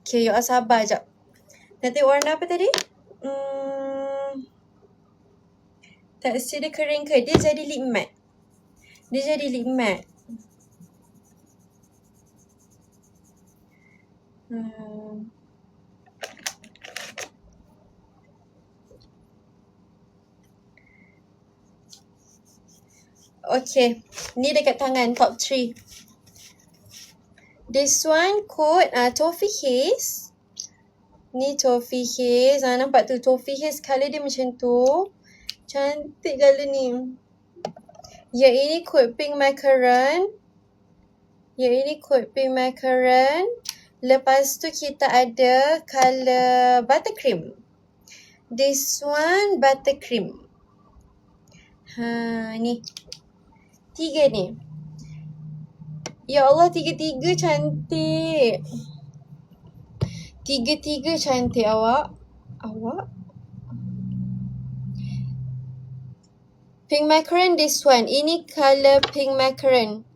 Okay, you all sabar jap. Nak tengok warna apa tadi? Tekstur dia kering ke? Dia jadi lip matte. Dia jadi lip matte. Okay, ni dekat tangan top 3. This one code Toffee Haze. Ni Toffee Haze. Nampak tu Toffee Haze colour dia macam tu. Cantik colour ni. Yang ini code Pink Macaron. Lepas tu kita ada colour Buttercream. This one Buttercream. Ni. 3 ni. Ya Allah, tiga-tiga cantik. Tiga-tiga cantik awak. Pink Macaron this one. Ini colour Pink Macaron.